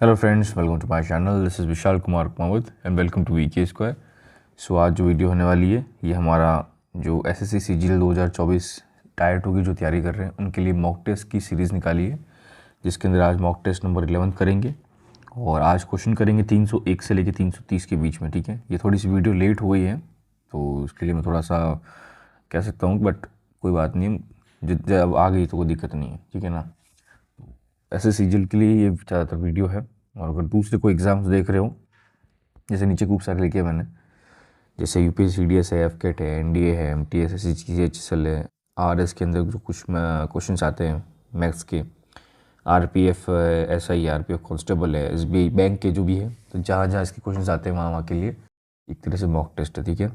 Hello friends, welcome to my channel. This is Vishal Kumar Kumawat and welcome to VK square. So आज जो video होने वाली है ये हमारा जो एसएससी सीजीएल 2024 टायर 2 की जो तैयारी कर रहे हैं उनके लिए मॉक टेस्ट की सीरीज़ निकाली है, जिसके अंदर आज मॉक टेस्ट नंबर 11 करेंगे और आज क्वेश्चन करेंगे 301 से लेकर 330 के बीच में। ठीक है, ये थोड़ी सी वीडियो लेट हो गई है तो उसके लिए मैं थोड़ा सा कह सकता हूँ, बट कोई बात नहीं, जब आ गई तो कोई दिक्कत नहीं है। ठीक है ना, ऐसे सीजल के लिए ये ज़्यादातर वीडियो है। और अगर दूसरे कोई एग्ज़ाम्स देख रहे हो, जैसे नीचे खूब सारे लिखे मैंने, जैसे यूपीएससी सीडीएस है, एफकेट है, एनडीए है, एमटीएस है, सीजीएचएसएल है, आरएस के अंदर जो कुछ क्वेश्चन आते हैं मैथ्स के, आरपीएफ, एसआई, आरपीएफ कांस्टेबल है, एसबीआई बैंक के जो भी है, तो जहाँ जहाँ इसके क्वेश्चन आते हैं वहाँ वहाँ के लिए एक तरह से मॉक टेस्ट है। ठीक है,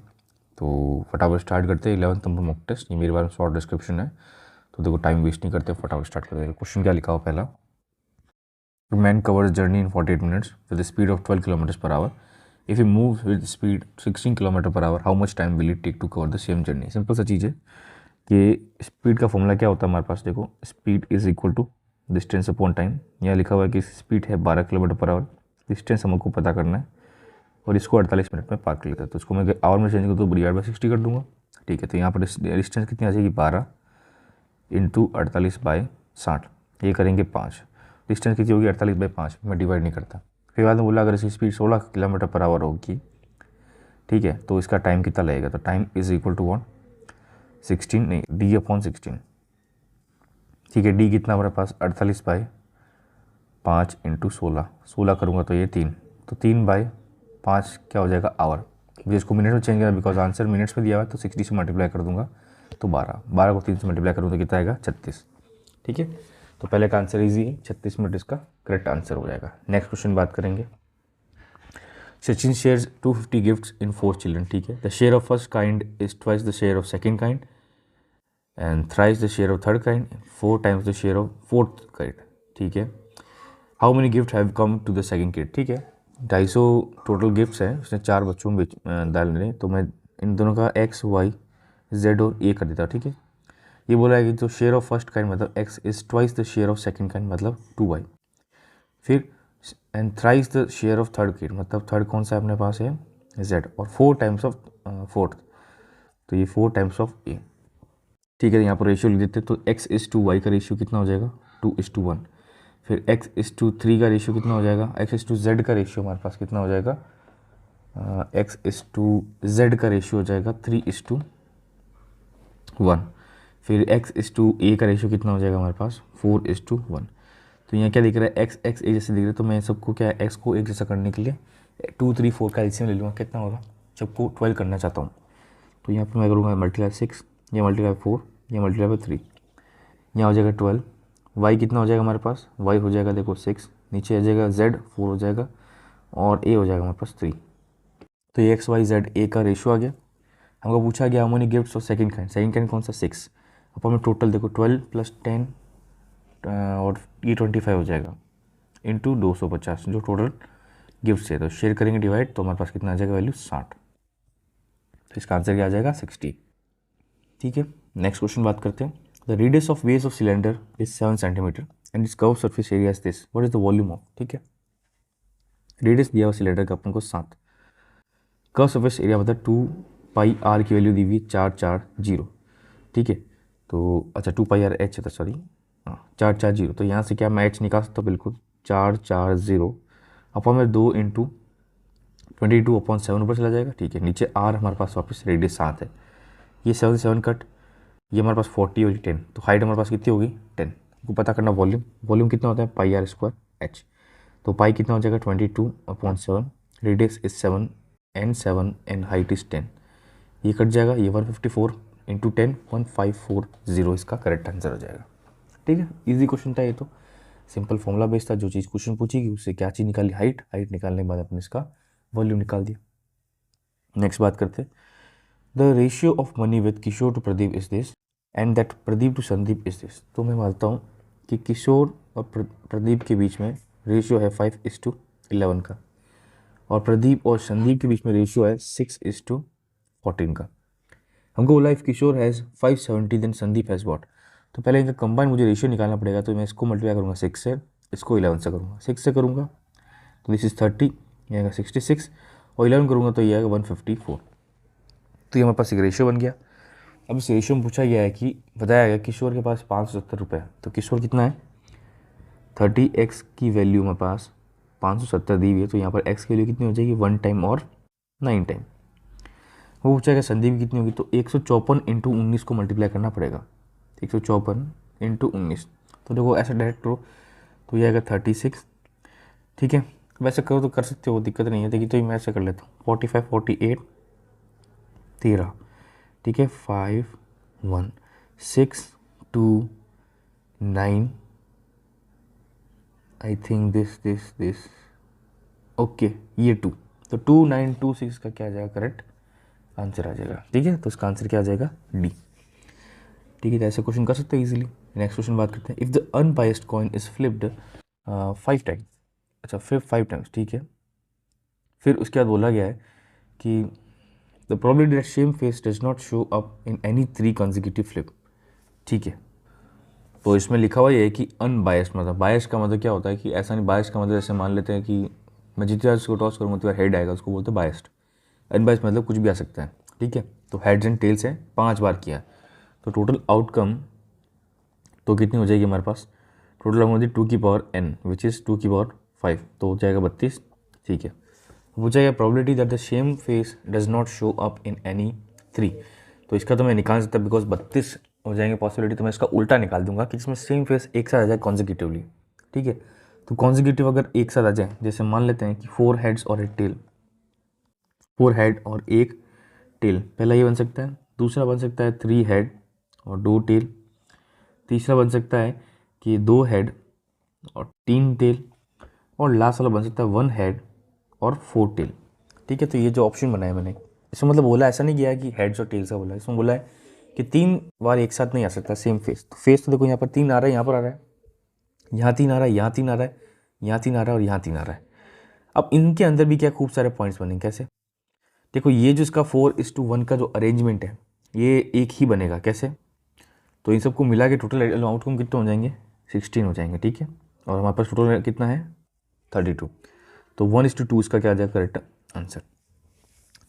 तो फटाफट स्टार्ट करते हैं 11 नंबर मॉक टेस्ट। ये मेरे बारे में शॉर्ट डिस्क्रिप्शन है, तो देखो टाइम वेस्ट नहीं करते, फटाफट स्टार्ट करते हैं। क्वेश्चन क्या लिखा हो पहला, man covers journey in 48 minutes with a speed of 12 kilometers per hour. If he moves with speed 16 kilometer per hour, how much time will it take to cover the same journey? Simple सा चीज़ है कि speed का formula क्या होता है हमारे पास। देखो, speed is equal to distance upon time. यहाँ लिखा हुआ है कि स्पीड है 12 किलोमीटर पर आवर, डिस्टेंस हमको पता करना है और इसको 48 मिनट में पार कर लेता है। तो इसको मैं आवर में चेंज कर दूँ, डिवाइड बाई 60 कर दूंगा। ठीक है, तो यहाँ पर डिस्टेंस कितनी आ जाएगी, 12 इंटू 48/60, ये करेंगे 5। डिस्टेंस कितनी होगी, 48/5, मैं डिवाइड नहीं करता। फिर बाद में बोला अगर इसकी स्पीड 16 किलोमीटर पर आवर होगी, ठीक है, तो इसका टाइम कितना लगेगा, तो टाइम इज इक्वल टू 16 नहीं, d/16। ठीक है, डी कितना हमारे पास 48/5 इंटू 16 करूँगा तो ये 3, तो 3/5 क्या हो जाएगा, आवर। मुझे इसको मिनट में चेंज करना बिकॉज आंसर मिनट्स में दिया हुआ है, तो 60 से मल्टीप्लाई कर दूंगा तो 12 को 3 से मल्टीप्लाई करूँगा तो कितना आएगा, 36। ठीक है, तो पहले का आंसर इजी है, 36 मिनट इसका करेक्ट आंसर हो जाएगा। नेक्स्ट क्वेश्चन बात करेंगे। Sachin shares 250 gifts in 4 children. ठीक है, the share of first kind is twice the share of second kind and thrice the share of third kind, 4 times the share of fourth kind. ठीक है, how many gift have come to the second kid. ठीक है, 250 total gifts हैं, उसने 4 बच्चों में डालने हैं, तो मैं इन दोनों का एक्स, वाई, जेड और ए कर देता हूँ। ठीक है, ये बोला है कि जो शेयर ऑफ फर्स्ट काइंड मतलब x is twice the share of second kind मतलब 2y। फिर and thrice the share of third kind मतलब थर्ड कौन सा अपने पास है, z, और 4 टाइम्स ऑफ फोर्थ, तो ये 4 टाइम्स ऑफ a। ठीक है, यहाँ पर रेशियो लिख देते, तो x इज टू वाई का रेशियो कितना हो जाएगा, 2:1। फिर x इज टू 3 का रेशियो कितना हो जाएगा, x इज टू z का रेशियो हमारे पास कितना हो जाएगा, x इज टू z का रेशियो हो जाएगा 3:1। फिर x इज टू ए का रेशियो कितना हो जाएगा हमारे पास, 4:1। तो यहाँ क्या दिख रहा है, x x ए जैसे दिख रहा है, तो मैं सबको क्या है, x को एक जैसा करने के लिए 2 3 4 का एलसीएम ले लूँगा, कितना होगा, सबको 12 करना चाहता हूँ। तो यहाँ पर मैं करूँगा मल्टीप्लाई 6, ये मल्टीप्लाई 4, ये मल्टीप्लाई 3, यहाँ हो जाएगा 12। y कितना हो जाएगा हमारे पास, y हो जाएगा देखो 6, नीचे आ जाएगा z 4 हो जाएगा और a हो जाएगा हमारे पास 3। तो ये x y z a का रेशियो आ गया। हमको पूछा गया how many gifts of second kind कौन सा, 6। अब हमें टोटल देखो 12 + 10 और ये 25 हो जाएगा इंटू 250 जो टोटल गिफ्ट्स है, तो शेयर करेंगे डिवाइड, तो हमारे पास कितना आ जाएगा वैल्यू 60। तो इसका आंसर क्या आ जाएगा, 60। ठीक है, नेक्स्ट क्वेश्चन बात करते हैं। The radius of base of cylinder is 7 centimetre and is curve surface area is this, what is the volume of. ठीक है, रेडियस दिया हुआ सिलेंडर का अपन को 7, कर्व सरफेस एरिया मतलब 2πr की वैल्यू दी हुई 440। ठीक है, तो अच्छा 2πr h था, सॉरी, हाँ 440। तो यहाँ से क्या मैं h निकाल सकता हूँ, बिल्कुल 440 अपॉन में 2 इंटू 22/7 ऊपर चला जाएगा। ठीक है, नीचे r हमारे पास वापस रेडियस 7 है, ये 7 कट, ये हमारे पास 40 और 10, तो हाइट हमारे पास कितनी होगी 10। आपको पता करना वॉल्यूम कितना होता है, πr² h, तो पाई कितना हो जाएगा 22/7, radius is 7 and height is 10, ये कट जाएगा, ये 154 इंटू 10 1540 इसका करेक्ट आंसर हो जाएगा। ठीक है, इजी क्वेश्चन था ये, तो सिंपल फॉर्मूला बेस्ड था, जो चीज़ क्वेश्चन पूछेगी उससे क्या चीज़ निकाली, हाइट निकालने के बाद अपने इसका वॉल्यूम निकाल दिया। नेक्स्ट बात करते हैं, the ratio of money with Kishore to Pradeep is this and that Pradeep to Sandeep is this. तो मैं मानता हूँ कि किशोर और प्रदीप के बीच में रेशियो है 5:11 का, और प्रदीप और संदीप के बीच में रेशियो है 6:14 का। हमको बोला if Kishore has 570 then Sandeep has what. तो पहले इनका कंबाइन मुझे रेशियो निकालना पड़ेगा, तो मैं इसको मल्टीप्लाई करूँगा 6 से, इसको 11 से करूँगा, 6 से करूँगा तो दिस इज़ 30, ये आएगा 66 और 11 करूँगा तो ये आएगा 154। तो ये हमारे पास एक रेशियो बन गया। अब इस रेशियो में पूछा गया है कि बताया गया किशोर के पास 570 रुपये है। तो किशोर कितना है, 30x की वैल्यू हमारे पास 570 दी हुई है, तो यहाँ पर x की वैल्यू कितनी हो जाएगी, 1 टाइम और 9 टाइम। वो पूछा गया संदीप कितनी होगी, तो 154 इंटू 19 को मल्टीप्लाई करना पड़ेगा। 154 इंटू 19, तो देखो ऐसा डायरेक्ट करो तो ये आएगा 36। ठीक है, वैसे करो तो कर सकते हो, दिक्कत नहीं है, देखिए तो मैं ऐसे कर लेता हूँ 45 48 13। ठीक है, 5 1 6 2 9, आई थिंक दिस ओके, ये 2, तो 2926 का क्या आ जाएगा, करेक्ट आंसर आ जाएगा। ठीक है, तो इसका आंसर क्या आ जाएगा, डी। ठीक है, तो ऐसे क्वेश्चन कर सकते हैं इजीली। नेक्स्ट क्वेश्चन बात करते हैं, if the unbiased coin is flipped 5 times. अच्छा, फ्लिप 5 टाइम्स, ठीक है। फिर उसके बाद बोला गया है कि the probability that same face does not show up in any 3 consecutive flip. ठीक है, तो इसमें लिखा हुआ ये है कि अनबायस्ड, मतलब बायस्ड का मतलब क्या होता है कि ऐसा नहीं, बायस्ड का मतलब जैसे मान लेते हैं कि मैं जितनी बार उसको टॉस करूँगा उतनी बार हेड आएगा, उसको बोलते हैं बायस्ड। अनबायस्ड मतलब कुछ भी आ सकता है। ठीक है, तो हेड्स एंड टेल्स है 5 बार किया है, तो टोटल आउटकम तो कितनी हो जाएगी हमारे पास, टोटल आउटकम होती है 2 की पावर n विच इज़ 2 की पावर 5, तो हो जाएगा 32। ठीक है, हो जाएगा probability that the same face does not show up in any 3। तो इसका तो मैं निकाल सकता बिकॉज 32 हो जाएंगे पॉसिबिलिटी, तो मैं इसका उल्टा निकाल दूंगा कि जिसमें सेम फेस एक साथ आ जाए कॉन्जिक्यूटिवली। ठीक है, तो कॉन्जिक्यूटिव अगर एक साथ आ जाए, जैसे मान लेते हैं कि 4 हेड्स और 1 टेल, 4 हेड और 1 टेल, पहला ये बन सकता है। दूसरा बन सकता है 3 हेड और 2 टेल। तीसरा बन सकता है कि 2 हेड और 3 टेल। और लास्ट वाला बन सकता है 1 हेड और 4 टेल। ठीक है, तो ये जो ऑप्शन बनाया मैंने, इसमें मतलब बोला ऐसा नहीं किया है कि हेड्स और टेल्स का बोला है, इसमें बोला है कि 3 बार एक साथ नहीं आ सकता सेम फेस। तो फेस तो देखो यहाँ पर 3 आ रहा है, यहाँ पर आ रहा है, यहाँ 3 आ रहा है, यहाँ 3 आ रहा है, यहाँ 3 आ रहा है और यहाँ 3 आ रहा है। अब इनके अंदर भी क्या खूब सारे पॉइंट्स बनेंगे, कैसे, देखो ये जो इसका 4:1 का जो अरेंजमेंट है ये एक ही बनेगा, कैसे, तो इन सबको मिला के टोटल आउटकम कितने हो जाएंगे, 16 हो जाएंगे। ठीक है, और हमारे पास टोटल कितना है 32, तो 1:2 इसका क्या आ जाएगा करेक्ट आंसर।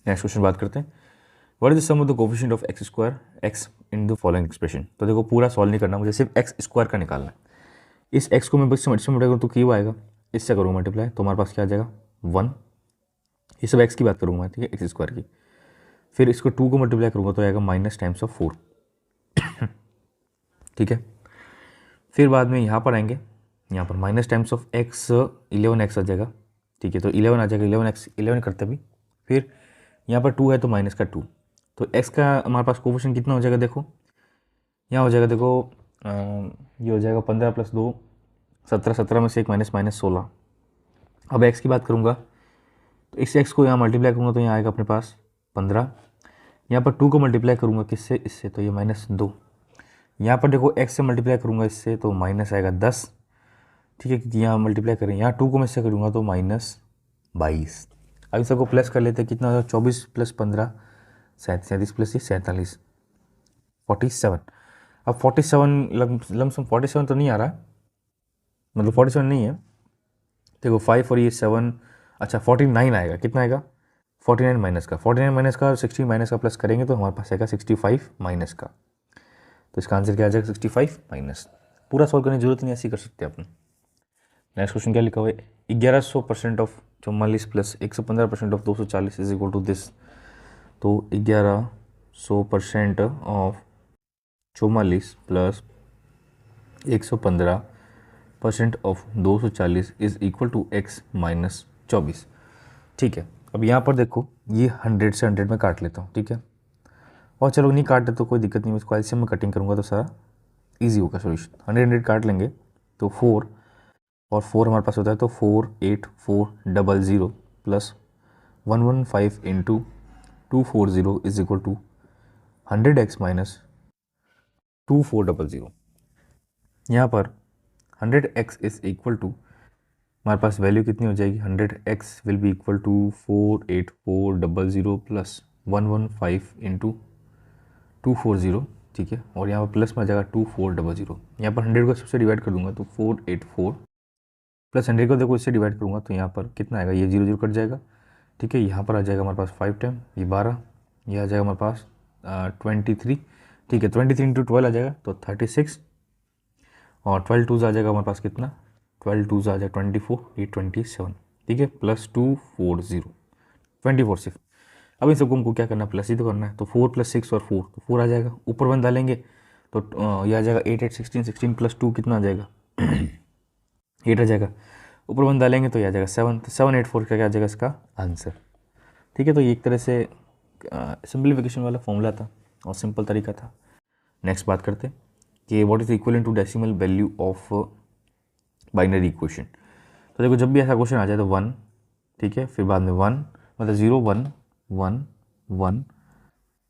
नेक्स्ट क्वेश्चन बात करते हैं, what is the sum of the coefficient of x square x in the following expression. तो देखो पूरा सॉल्व नहीं करना, मुझे सिर्फ एक्स स्क्वायर का निकालना है। इस एक्स को मैं बस मल्टीप्लाई करूँ तो क्यों आएगा, इससे करूँ मल्टीप्लाई तो हमारे पास क्या आ जाएगा 1। ये सब एक्स की बात करूँगा, ठीक है, एक्स स्क्वायर की। फिर इसको 2 को मल्टीप्लाई करूँगा तो आएगा माइनस टाइम्स ऑफ 4। ठीक है, फिर बाद में यहाँ पर आएंगे, यहाँ पर minus times of x 11x आ जाएगा। ठीक है, तो 11 आ जाएगा, 11x 11 करते भी। फिर यहाँ पर 2 है तो माइनस का 2, तो x का हमारे पास कोफिशिएंट कितना हो जाएगा, देखो यहाँ हो जाएगा, देखो ये हो जाएगा 15 + 2 17, 17 में से एक माइनस माइनस 16। अब x की बात करूँगा तो इस x को यहाँ मल्टीप्लाई करूँगा तो यहाँ आएगा अपने पास 15। यहाँ पर 2 को मल्टीप्लाई करूँगा किससे, इससे, तो ये -2। यहाँ पर देखो x से मल्टीप्लाई करूँगा इससे तो माइनस आएगा 10। ठीक है, क्योंकि यहाँ मल्टीप्लाई करें, यहाँ 2 को मैं इससे करूँगा तो -22। अब इस सबको प्लस कर लेते हैं, कितना हो जाएगा 24 + 15 37 + 47 47। अब 47 लमसम 47 तो नहीं आ रहा, मतलब 47 नहीं है, देखो 5 और ये 7, अच्छा 49 आएगा, कितना आएगा 49 माइनस का 60 माइनस का प्लस करेंगे तो हमारे पास आएगा 65 माइनस का। तो इसका आंसर क्या आ जाएगा 65 माइनस। पूरा सॉल्व करने की जरूरत नहीं, ऐसे ही कर सकते हैं अपन। नेक्स्ट क्वेश्चन क्या लिखा हुआ है, 1100% of 44 plus 115% of 240 is equal to this. तो 1100% of 44 plus 115% of 240 is equal to x minus 24। ठीक है, अब यहाँ पर देखो ये 100 से 100 में काट लेता हूँ। ठीक है, और चलो नहीं काटते तो कोई दिक्कत नहीं, मैं इसको एलसीएम में कटिंग करूँगा तो सारा इजी होगा सोल्यूशन। 100 काट लेंगे तो 4 और 4 हमारे पास होता है, तो 48400 plus 115 into 240 is equal to 100x minus 2400। यहाँ पर 100x इज इक्वल टू, हमारे पास वैल्यू कितनी हो जाएगी, 100x will be equal to 48400 plus 115 into 240। ठीक है, और यहाँ पर प्लस में आ जाएगा 2400। यहाँ पर 100 को सबसे डिवाइड कर दूंगा तो 484 प्लस 100 को देखो इससे डिवाइड करूँगा तो यहाँ पर कितना आएगा, ये 0 0 कट जाएगा, ठीक है। यहाँ पर आ जाएगा हमारे पास 5 टाइम, ये 12, ये आ जाएगा हमारे पास 23, ठीक है। 23 इंटू 12 आ जाएगा तो 36, और 12 टूज़ आ जाएगा हमारे पास कितना, 12 टूज़ आ जाएगा 24, ये 27, ठीक है। प्लस 240 24 सिर्फ। अब इन सबको हमको क्या करना है, प्लस ही तो करना है, तो 4 + 6 और 4 तो 4 आ जाएगा, ऊपर 1 डालेंगे तो ये आ जाएगा 8 8 16, 16 + 2 कितना आ जाएगा 8 आ जाएगा, ऊपर 1 डालेंगे तो ये आ जाएगा 7, तो 7 8 4 का क्या आ जाएगा इसका आंसर, ठीक है। तो ये एक तरह से सिंप्लीफिकेशन वाला फॉर्मूला था और सिंपल तरीका था। नेक्स्ट बात करते हैं कि what is equal to decimal value of binary equation. तो देखो जब भी ऐसा क्वेश्चन आ जाए तो 1, ठीक है, फिर बाद में 1 मतलब 0 1 1 1,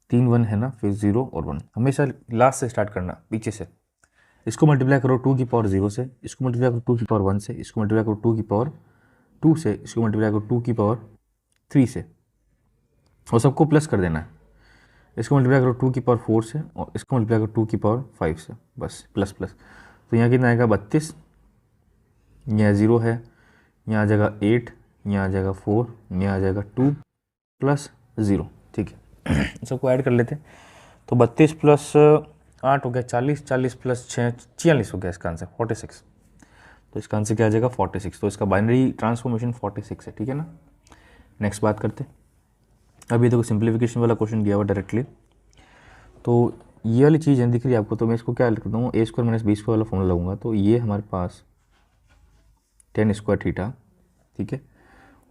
3 1 है ना, फिर 0 और 1, हमेशा लास्ट से स्टार्ट करना, पीछे से। इसको मल्टीप्लाई करो 2 की पावर 0 से, इसको मल्टीप्लाई करो 2 की पावर 1 से, इसको मल्टीप्लाई करो 2 की पावर 2 से, इसको मल्टीप्लाई करो 2 की पावर 3 से, और सबको प्लस कर देना है। इसको मल्टीप्लाई करो 2 की पावर 4 से, और इसको मल्टीप्लाई करो 2 की पावर 5 से, बस प्लस प्लस। तो यहाँ कितना आएगा 32, यहाँ 0 है, यहाँ आ जाएगा 8, यहाँ आ जाएगा 4, यहाँ आ जाएगा 2 + 0, ठीक है। सबको ऐड कर लेते हैं तो 32 + 8 हो गया 40, 40 + 6 46 हो गया इसका आंसर 46। तो इसका आंसर क्या आ जाएगा 46। तो इसका बाइनरी ट्रांसफॉर्मेशन 46 है, ठीक है ना। नेक्स्ट बात करते हैं। अभी देखो सिंप्लीफिकेशन वाला क्वेश्चन दिया हुआ डायरेक्टली, तो ये वाली चीज़ है दिख रही है आपको, तो मैं इसको क्या लिखता हूँ, a² - b² वाला फॉर्मूला लगूंगा। तो ये हमारे पास tan² थीटा, ठीक है,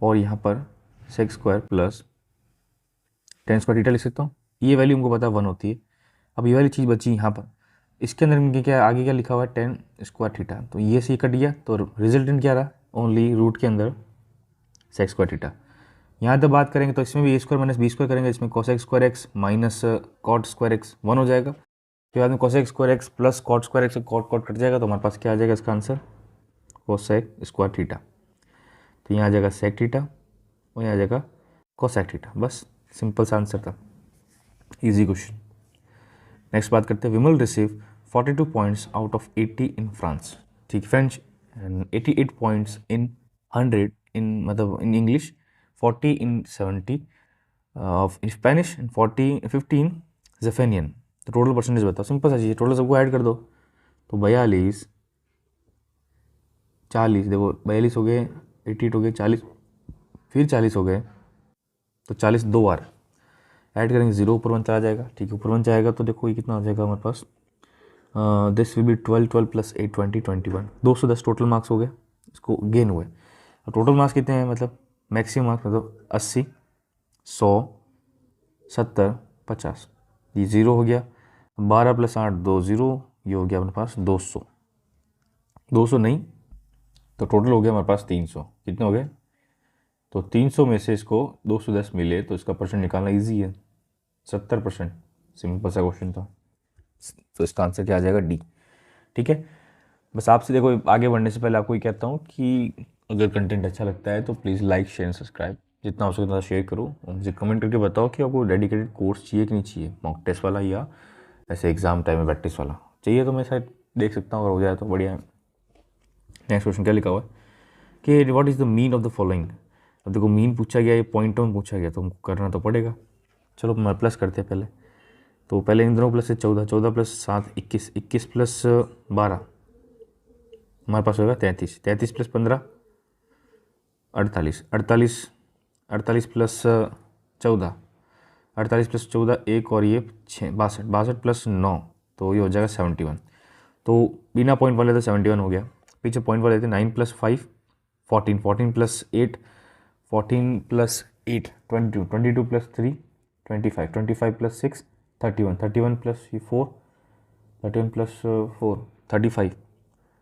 और यहाँ पर sec² + tan² थीटा लिख सकता हूँ। ये वैल्यू हमको पता 1 होती है। अब ये वाली चीज़ बची यहाँ पर, इसके अंदर इनके क्या आगे क्या लिखा हुआ है tan² थीटा, तो ये से कट गया, तो रिजल्टेंट क्या रहा, ओनली रूट के अंदर sec² थीटा। यहाँ तक बात करेंगे तो इसमें भी a² - b² करेंगे, इसमें cosec² x - cot² x 1 हो जाएगा, फिर बाद में cosec² x + cot² x से cot कट जाएगा, तो हमारे पास क्या आ जाएगा इसका आंसर cosec² थीटा। तो यहाँ आ जाएगा sec थीटा और यहाँ आ जाएगा cosec थीटा, बस सिंपल सा आंसर था, इजी क्वेश्चन। नेक्स्ट बात करते हैं। Vimal receive 42 points out of 80 in France, ठीक, French, and 88 points in 100 in मतलब in English, 40 in 70 of Spanish and 15 जफेनियन। तो टोटल परसेंटेज बताओ, सिंपल सा चीज़, टोटल सबको ऐड कर दो। तो 42 40, देखो 42 हो गए, 88 हो गए, 40 फिर 40 हो गए, तो 40 2 बार ऐड करेंगे, 0 ऊपर 1 चला जाएगा, ठीक है, ऊपर 1 जाएगा तो देखो ये कितना हो जाएगा हमारे पास, this will be 12 12 + 8 20 21, 210 total marks हो गए, इसको गेन हुए। और टोटल मार्क्स कितने हैं, मतलब मैक्सिमम मार्क्स मतलब 80 100 70 50, ये 0 हो गया, 12 + 8 2 0, ये हो गया अपने पास 200, 200 नहीं तो टोटल हो गया हमारे पास 300, कितने हो गए, तो 300 में से इसको 210 मिले तो इसका परसेंट निकालना इजी है, 70%, सिंपल सा क्वेश्चन था। तो इसका आंसर क्या आ जाएगा डी, ठीक है। बस आपसे देखो आगे बढ़ने से पहले आपको ये कहता हूँ कि अगर कंटेंट अच्छा लगता है तो please like share and subscribe, जितना हो सके उतना शेयर करो, और मुझे कमेंट करके बताओ कि आपको डेडिकेटेड कोर्स चाहिए कि नहीं चाहिए, मॉक टेस्ट वाला या ऐसे एग्जाम टाइम में प्रैक्टिस वाला चाहिए, तो मैं शायद देख सकता हूँ, अगर हो जाए तो बढ़िया है। नेक्स्ट क्वेश्चन क्या लिखा हुआ है कि what is the mean of the following. अब देखो मीन पूछा गया, ये पॉइंट में पूछा गया, तो हमको करना तो पड़ेगा। चलो मैं प्लस करते हैं पहले, तो पहले इन दोनों प्लस से 14, 14 + 7 21, 21 + 12 हमारे पास होगा 33, 33 + 15 48, 48 48 + 14 48 + 14 1 और ये 6 62, 62 + 9 तो ये हो जाएगा 71। तो बिना पॉइंट वाले तो 71 हो गया, पीछे पॉइंट वाले थे 9 + 5 14, 14 + 8 14 + 8 22, 22 + 3 25, 25 + 6 31, 31 + 4 31 + 4 35,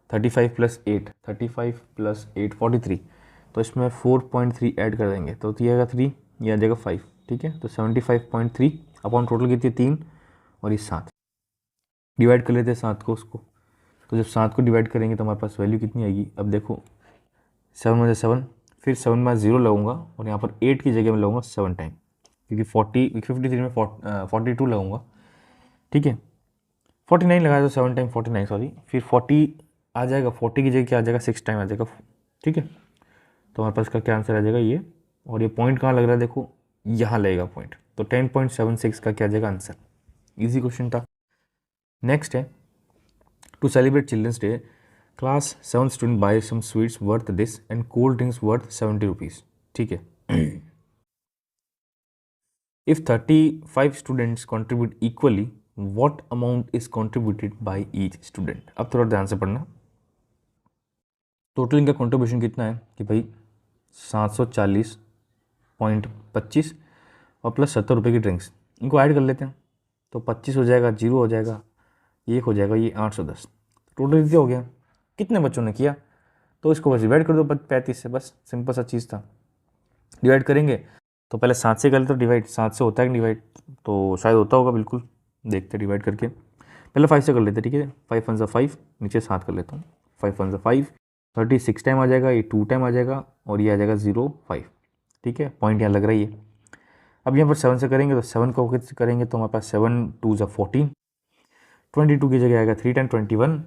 35 + 8 35 + 8 43, तो इसमें 4.3 ऐड कर देंगे तो ये आएगा 3, ये आ जाएगा 5, ठीक है। तो 75.3 अपॉन टोटल कितनी 3 और ये 7, डिवाइड कर लेते हैं 7 को उसको, तो जब 7 को डिवाइड करेंगे तो हमारे पास वैल्यू कितनी आएगी, अब देखो 7 में 7, फिर 7 में 0 लगाऊंगा और यहाँ पर 8 की जगह में लगाऊंगा 7 टाइम, क्योंकि 53 में 42 लगाऊंगा, ठीक है। 49 लगाया तो 7 टाइम 49 सॉरी, फिर 40 आ जाएगा, 40 की जगह क्या आ जाएगा 6 टाइम आ जाएगा ठीक है, तो हमारे पास का क्या आंसर आ जाएगा ये, और ये पॉइंट कहाँ लग रहा है देखो, यहाँ लगेगा पॉइंट, तो 10.76 का क्या आ जाएगा आंसर। इजी क्वेश्चन था। नेक्स्ट है, to celebrate children's day class 7 student buy some sweets worth this and cold drinks worth 70 rupees. ठीक है, if 35 students contribute equally what amount is contributed by each student. अब थोड़ा ध्यान से पढ़ना, total इनका कंट्रीब्यूशन कितना है कि भाई 740.25 और प्लस 70 रुपये की ड्रिंक्स, इनको ऐड कर लेते हैं तो 25 हो जाएगा, 0 हो जाएगा, 1 हो जाएगा, ये 810। टोटल इतना हो गया, कितने बच्चों ने किया, तो इसको बस डिवाइड कर दो 35 से, बस सिंपल सा चीज़ था। डिवाइड करेंगे तो पहले 7 से कर लेते, तो डिवाइड 7 से होता है डिवाइड, तो शायद होता होगा, बिल्कुल देखते डिवाइड करके। पहले 5 से कर लेते, ठीक है, 5 1 5, नीचे 7 कर लेता हूँ, 5 1 5, 36 टाइम आ जाएगा, ये 2 टाइम आ जाएगा, और ये आ जाएगा 0 5। ठीक है, पॉइंट यहाँ लग रही है। अब यहाँ पर 7 से करेंगे तो 7 को कितने करेंगे, तो हमारे पास 7 2 14, 22 की जगह आएगा 3 टाइम 21,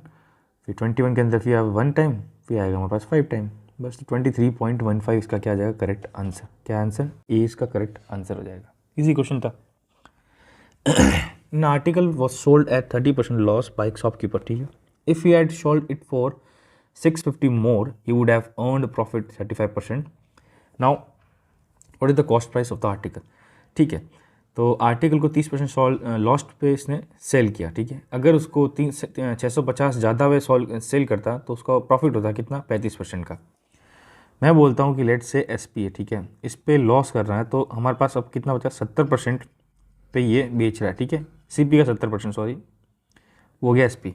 फिर 21 के अंदर फिर 1 टाइम, फिर आएगा हमारे पास 5 टाइम, बस। तो 23.15 इसका क्या आ जाएगा करेक्ट आंसर। क्या आंसर, ए इसका करेक्ट आंसर हो जाएगा। इजी क्वेश्चन था। An article was sold at 30% loss by shopkeeper, ठीक है। If he had sold it for 650 more, he would have earned profit 35%. Now, what is the cost price of the article? ठीक है, तो article को 30% lost पे इसने cell किया, ठीक है। अगर उसको 650 ज़्यादा वे सेल करता तो उसका प्रॉफिट होता कितना, 35% का। मैं बोलता हूँ कि लेट से SP है, ठीक है, इस पे लॉस कर रहा है, तो हमारे पास अब कितना बचा, 70% पे ये बेच रहा है, ठीक है। CP का 70%, सॉरी, वो गया SP।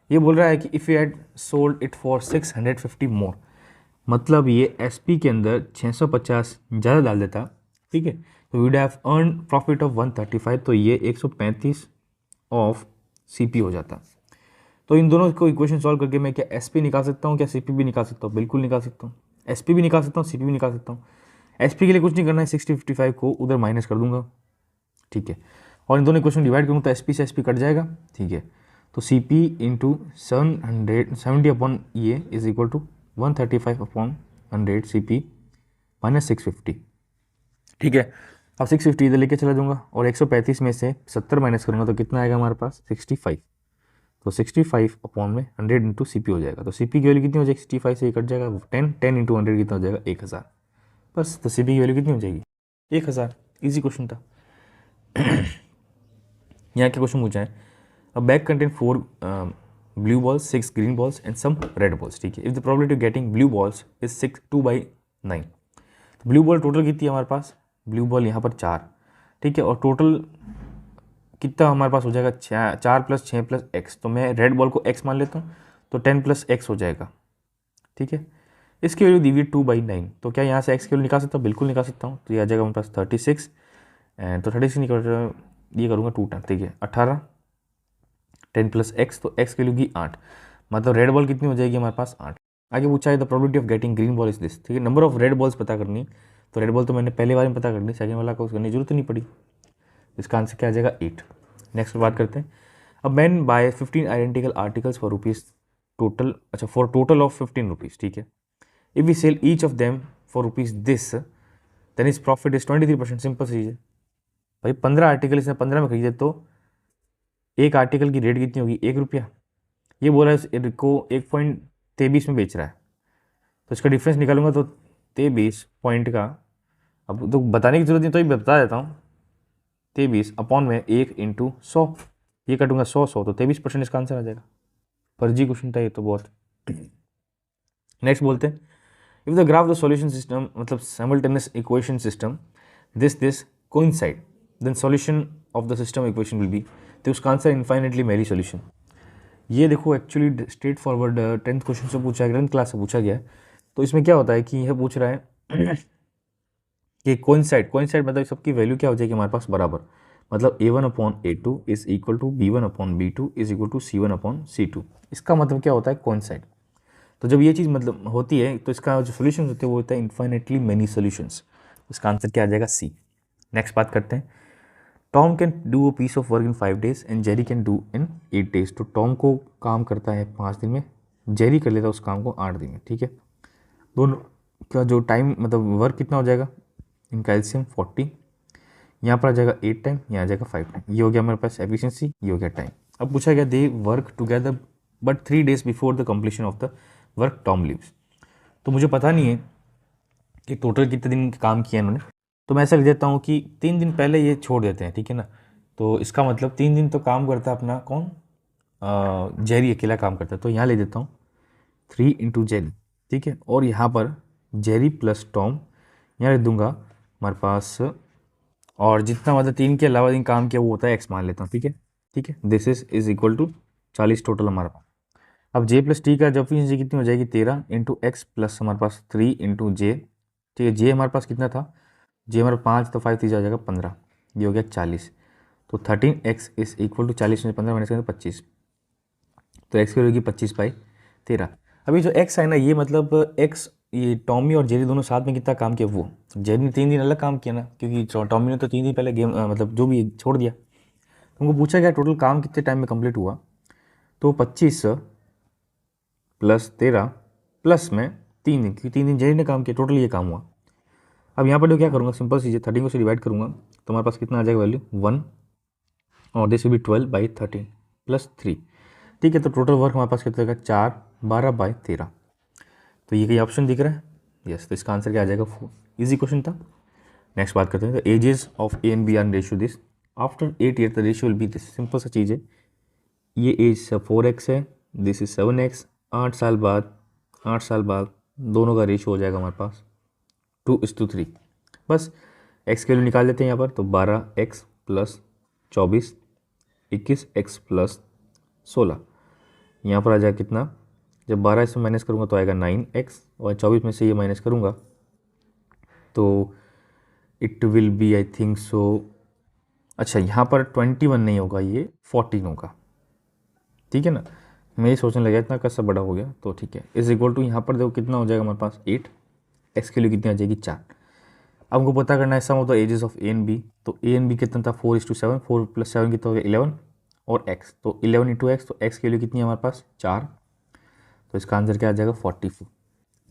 ये बोल रहा है कि if you had sold it for 650 मोर, मतलब ये SP के अंदर 650 ज़्यादा डाल देता, ठीक है, तो weed have earn profit of 135, तो ये 135 ऑफ CP हो जाता। तो इन दोनों को इक्वेशन सॉल्व करके मैं क्या SP निकाल सकता हूँ, क्या CP भी निकाल सकता हूँ, बिल्कुल निकाल सकता हूँ। SP भी निकाल सकता हूँ, CP भी निकाल सकता हूँ। SP के लिए कुछ नहीं करना है, 6055 को उधर माइनस कर दूंगा, ठीक है, और इन दोनों इक्वेशन डिवाइड करूँ तो SP से SP कट जाएगा, ठीक है। तो CP इंटू 770 अपॉन ये is equal to 135 upon 100 CP minus 650, ठीक है। अब 650 इधर लेके चला जाऊँगा, और 135 में से 70 माइनस करूँगा तो कितना आएगा हमारे पास, 65। तो 65 अपॉन में 100 इंटू CP हो जाएगा, तो CP की वैल्यू कितनी हो जाएगी, 65 से ही कट जाएगा, 10 इंटू 100 कितना हो जाएगा, 1000, बस। तो CP की वैल्यू कितनी हो जाएगी, 1000। ईजी क्वेश्चन था। यहाँ के क्वेश्चन पूछा है, a bag contain 4 blue balls, 6 green balls and some red balls, ठीक है। If the probability of getting blue balls is 2/9, तो ब्लू बॉल टोटल कितनी है हमारे पास, ब्लू बॉल यहाँ पर 4, ठीक है, और टोटल कितना हमारे पास हो जाएगा, 4 + 6 + x, तो मैं रेड बॉल को x मान लेता हूँ, तो 10 + x हो जाएगा, ठीक है। इसकी वैल्यू दी हुई 2/9, तो क्या यहाँ से x की वैल्यू निकाल सकता हूँ, बिल्कुल निकाल सकता हूँ। तो ये आ जाएगा हमारे पास 36, एंड तो 36 निकाल, ये करूँगा 2 टाइम, ठीक है, 18, 10 + x, तो x की वैल्यू की 8, मतलब रेड बॉल कितनी हो जाएगी हमारे पास 8। आगे पूछा है the probability of getting green ball is this, ठीक है। नंबर ऑफ रेड बॉल्स पता करनी, तो रेड बॉल तो मैंने पहले बार में पता कर ली, सेकंड वाला को करने की जरूरत नहीं पड़ी। इसका आंसर क्या आ जाएगा, 8। नेक्स्ट बात करते हैं, अब man buy 15 identical articles for rupees total, अच्छा, फॉर टोटल ऑफ 15 रुपीज़, ठीक है। If we sell each of them for rupees this, then is profit is 23%। Simple चीज़ है भाई, 15 आर्टिकल इसने 15 में खरीदे, तो एक आर्टिकल की रेट कितनी होगी, 1 रुपया। ये बोल रहा है इसको 1.23 में बेच रहा है, तो इसका डिफरेंस निकालूंगा तो 23 पॉइंट का, अब तो बताने की जरूरत नहीं, तो ये बता देता हूँ, 23 अपॉन में 1 इंटू 100, ये कटूंगा 100 तो 23% इसका आंसर आ जाएगा। फर्जी क्वेश्चन था ये तो बहुत। नेक्स्ट बोलते हैं, if the graph the solution system, मतलब simultaneous equation system, this coincide, then solution of the system equation will be, तो उसका आंसर इनफाइनेटली मेरी सॉल्यूशन। ये देखो actually straight forward 10th question से पूछा गया, 10th क्लास से पूछा गया है। तो इसमें क्या होता है कि यह पूछ रहा है कि कोइंसाइड मतलब सबकी वैल्यू क्या हो जाएगी हमारे पास बराबर, मतलब A1/A2 is equal to B1/B2 is equal to C1/C2। इसका मतलब क्या होता है, कोइंसाइड। तो जब ये चीज़ मतलब होती है, तो इसका जो सोल्यूशन होते हैं वो होता है इन्फाइनेटली मेनी सोल्यूशंस। इसका आंसर क्या आ जाएगा, C। नेक्स्ट बात करते हैं, Tom can do a piece of work in 5 days and Jerry can do in 8 days। तो टॉम को काम करता है 5 दिन में, जेरी कर लेता है उस काम को 8 दिन में, ठीक है। दोनों का जो टाइम मतलब वर्क कितना हो जाएगा इन का एलसीएम 40, यहाँ पर आ जाएगा 8 टाइम, यहाँ आ जाएगा 5 टाइम। ये हो गया हमारे पास एफिशिएंसी, ये हो गया टाइम। अब पूछा गया they work together but 3 days before the completion of the work Tom leaves. तो मुझे पता नहीं है कि टोटल कितने दिन काम किया इन्होंने, तो मैं ऐसा लिख देता हूँ कि 3 दिन पहले ये छोड़ देते हैं, ठीक है ना। तो इसका मतलब 3 दिन तो काम करता है अपना कौन, जेरी अकेला काम करता है। तो यहाँ ले देता हूँ 3 इंटू जेरी, ठीक है। और यहाँ पर जेरी प्लस टॉम यहाँ लिख दूंगा हमारे पास, और जितना मतलब 3 के अलावा दिन काम किया वो होता है एक्स मान लेता हूँ, ठीक है। ठीक है, this is equal to 40 total हमारे पास। अब जे प्लस टी का जब एफिशिएंसी कितनी हो जाएगी 13 इंटू एक्स प्लस हमारे पास 3 इंटू जे, ठीक है। जे हमारे पास कितना था, जे हमारा 5 तो 5 तीजा हो जाएगा 15, ये हो गया 40। तो 13x इज इक्वल टू 40 में 15 माइनस करें 25, तो एक्स की होगी 25/13। अभी जो एक्स है ना ये मतलब एक्स, ये टॉमी और जेरी दोनों साथ में कितना काम किया, वो जेरी ने 3 दिन अलग काम किया ना, क्योंकि टॉमी ने तो 3 दिन पहले गेम मतलब जो भी छोड़ दिया। तुमको पूछा गया टोटल काम कितने टाइम में कंप्लीट हुआ, तो 25 प्लस 13 प्लस में 3 दिन, क्योंकि 3 दिन जेरी ने काम किया, टोटल ये काम हुआ। अब यहाँ पर जो क्या करूँगा, सिंपल चीज़ है, 13 को से डिवाइड करूँगा तो हमारे पास कितना आ जाएगा वैल्यू 1, और दिस विल बी 12/13 प्लस 3, ठीक है। तो टोटल वर्क हमारे पास कितना आएगा 4 12/13। तो ये कई ऑप्शन दिख रहा है, यस। तो इसका आंसर क्या आ जाएगा 4। ईजी क्वेश्चन था। नेक्स्ट बात करते हैं, the ages of A and B are ratio this, after 8 year the ratio will be this. Simple सा चीज़ है, ये एज 4x है, दिस इज 7x। 8 साल बाद दोनों का रेशियो हो जाएगा हमारे पास 2:3। बस एक्स की वैल्यू निकाल लेते हैं यहाँ पर, तो 12x प्लस 24, 21x प्लस 16। यहाँ पर आ जाएगा कितना, जब 12 इसमें माइनस करूँगा तो आएगा 9x, और 24 में से ये माइनस करूँगा तो it will be I think so, अच्छा यहाँ पर 21 नहीं होगा, ये 14 होगा, ठीक है ना। मैं ये सोचने लगा इतना कैसा बड़ा हो गया, तो ठीक है। इज इक्वल टू यहाँ पर देखो कितना हो जाएगा हमारे पास 8, एक्स के लिए कितनी आ जाएगी 4। अब हमको पता करना है sum of the ages of A and B. तो ए एंड बी कितना था 4:7, 4 + 7 कितना हो गया 11, और एक्स तो 11 इंटू एक्स, तो एक्स की वैल्यू कितनी है हमारे पास 4। तो इसका आंसर क्या आ जाएगा 44।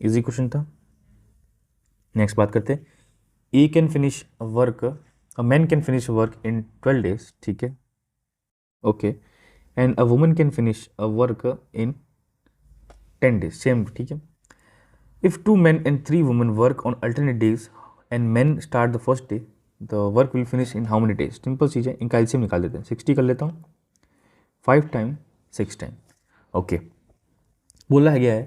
इजी क्वेश्चन था। नेक्स्ट बात करते हैं, A can finish work, a man can finish work in 12 days, ठीक है, okay, and a woman can finish a work in 10 days, same, ठीक है। If 2 men and 3 women work on alternate days and men start the first day, the work will finish in how many days? Simple चीज़ है, इनका LCM निकाल देते हैं। 60 कर लेता हूँ, 5 टाइम 6 टाइम, ओके। बोला गया है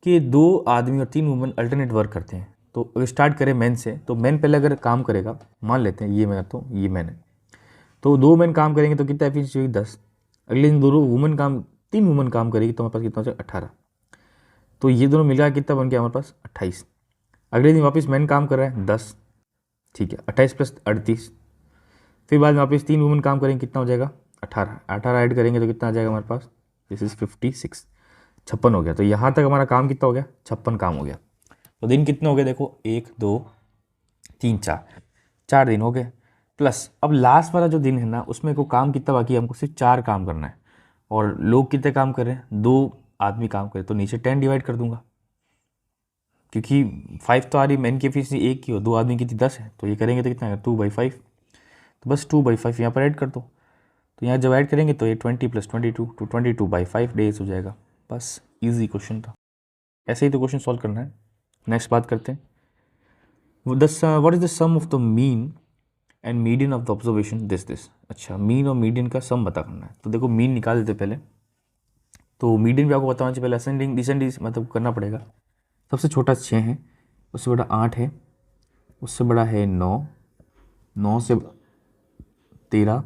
कि 2 आदमी और 3 वुमन अल्टरनेट वर्क करते हैं। तो अगर स्टार्ट करें मैन से, तो मैन पहले अगर काम करेगा, मान लेते हैं ये मैं तो ये मैन है, तो 2 मैन काम करेंगे तो कितना एफिशिएंसी होगी 10। अगले दिन 3 वुमन काम करेगी तो हमारे पास कितना हो जाएगा 18। तो ये दोनों मिला कितना बन गया हमारे पास 28। अगले दिन वापस मैन काम कर रहा है 10, ठीक है, 28 + 38। फिर बाद में वापस 3 वुमन काम करेंगे, कितना हो जाएगा 18, 18 ऐड करेंगे तो कितना आ जाएगा हमारे पास, दिस इज 56, 56 हो गया। तो यहाँ तक हमारा काम कितना हो गया 56 काम हो गया। तो दिन कितने हो गए देखो 1 2 3 4 दिन हो गए। प्लस अब लास्ट वाला जो दिन है ना उसमें को काम कितना बाकी है, हमको सिर्फ 4 काम करना है, और लोग कितने काम कर रहे हैं 2 आदमी काम करे, तो नीचे 10 डिवाइड कर दूंगा, क्योंकि 5 तो आ रही, मैन की एफिशिएंसी 1 की हो, 2 आदमी की थी 10 है, तो ये करेंगे तो कितना है 2/5। तो बस 2/5 यहाँ पर ऐड कर दो, तो यहाँ जब ऐड करेंगे तो ये 20 + 22 तो 22/5 डेज हो जाएगा। बस इजी क्वेश्चन था, ऐसे ही तो क्वेश्चन सॉल्व करना है। नेक्स्ट बात करते हैं, what is the sum of the mean and median of the observation this. अच्छा, मीन और मीडियन का सम पता करना है, तो देखो मीन निकाल देते पहले। तो मीडियन भी आपको बताना चाहिए, पहले असेंडिंग डिसेंडिंग मतलब करना पड़ेगा। सबसे छोटा 6 है, उससे बड़ा 8 है, उससे बड़ा है 9, 9 से 13,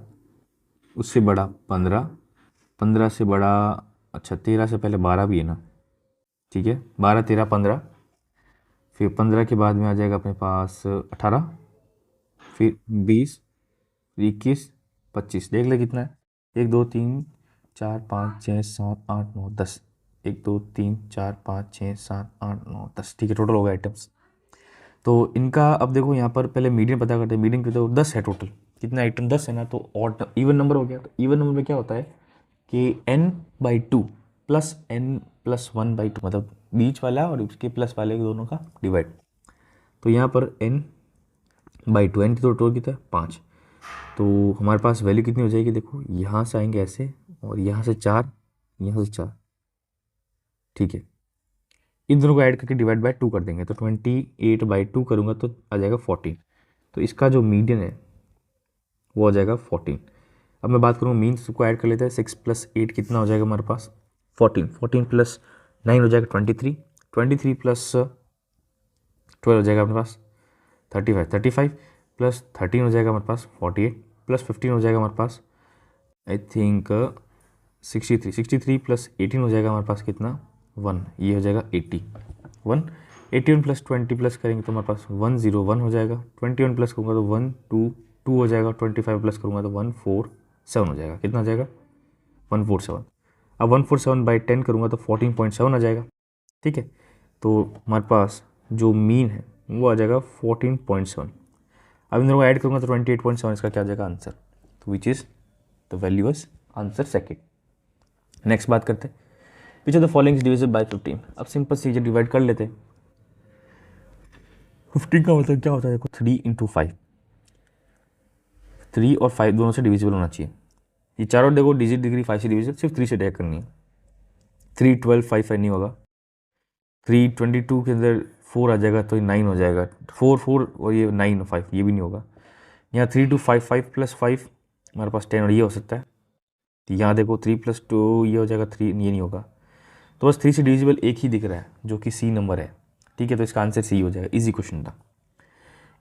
उससे बड़ा 15, 15 से बड़ा, अच्छा 13 से पहले 12 भी है ना, ठीक है, 12 13 15, फिर 15 के बाद में आ जाएगा अपने पास 18, फिर 20, 21, 25। देख ले कितना है, 1 2 3 4 5 6 7 8 9 10, 1 2 3 4 5 6 7 8 9 10, ठीक है, टोटल हो गया आइटम्स। तो इनका अब देखो यहाँ पर पहले मीडियन पता करते हैं। मीडियन की तो 10 है टोटल, कितना आइटम 10 है ना, तो ऑड इवन नंबर हो गया। तो इवन नंबर में क्या होता है कि n/2 प्लस n प्लस 1/2, मतलब बीच वाला और उसके प्लस वाले दोनों का डिवाइड। तो यहाँ पर n/2, n की तो टोटल कितना है 5। तो हमारे पास वैल्यू कितनी हो जाएगी, देखो यहाँ से आएंगे ऐसे और यहाँ से 4, यहाँ से 4, ठीक है। इन दोनों को ऐड करके डिवाइड बाय 2 कर देंगे तो 28/2 करूँगा तो आ जाएगा 14। तो इसका जो मीडियन है वो आ जाएगा 14। अब मैं बात करूँ मीन्स को ऐड कर लेते हैं। 6 + 8 कितना हो जाएगा हमारे पास 14, 14 + 9 हो जाएगा 23, 23 + 12 हो जाएगा अपने पास 35, 35 + 13 हो जाएगा हमारे पास 48, + 15 हो जाएगा हमारे पास आई थिंक 63, 63 + 18 हो जाएगा हमारे पास कितना 1, ये हो जाएगा 81, 81 + 20 प्लस करेंगे तो हमारे पास 101 हो जाएगा। 21 प्लस करूँगा तो 122 हो जाएगा। 25 प्लस करूँगा तो 147 हो जाएगा। कितना हो जाएगा 147। अब 147/10 करूँगा तो 14.7 आ जाएगा, ठीक है। तो हमारे पास जो मीन है वो आ जाएगा 14.7। अब इन दोनों को ऐड करूँगा तो 28.7, इसका क्या आ जाएगा आंसर, तो which is the value is answer second. Next बात करते हैं which of the following is divisible by 15। अब सिंपल चीज़ें डिवाइड कर लेते हैं। 15 का मतलब क्या होता है, देखो 3 × 5, 3 और 5 दोनों से डिविजिबल होना चाहिए। ये चारों देखो डिजिट डिग्री 5 से डिविजिबल, सिर्फ 3 से डिवाइड करनी है। 3 12 5 5 नहीं होगा। 3 22 के अंदर 4 आ जाएगा तो ये 9 हो जाएगा। 4 4 और ये 9 और 5 ये भी नहीं होगा। यहाँ 3 2 5 5 + 5 हमारे पास 10 और ये हो सकता है। तो यहाँ देखो 3 + 2 ये हो जाएगा 3, ये नहीं होगा। तो बस 3 से डिविजिबल एक ही दिख रहा है जो कि सी नंबर है, ठीक है। तो इसका आंसर सी हो जाएगा। इजी क्वेश्चन था।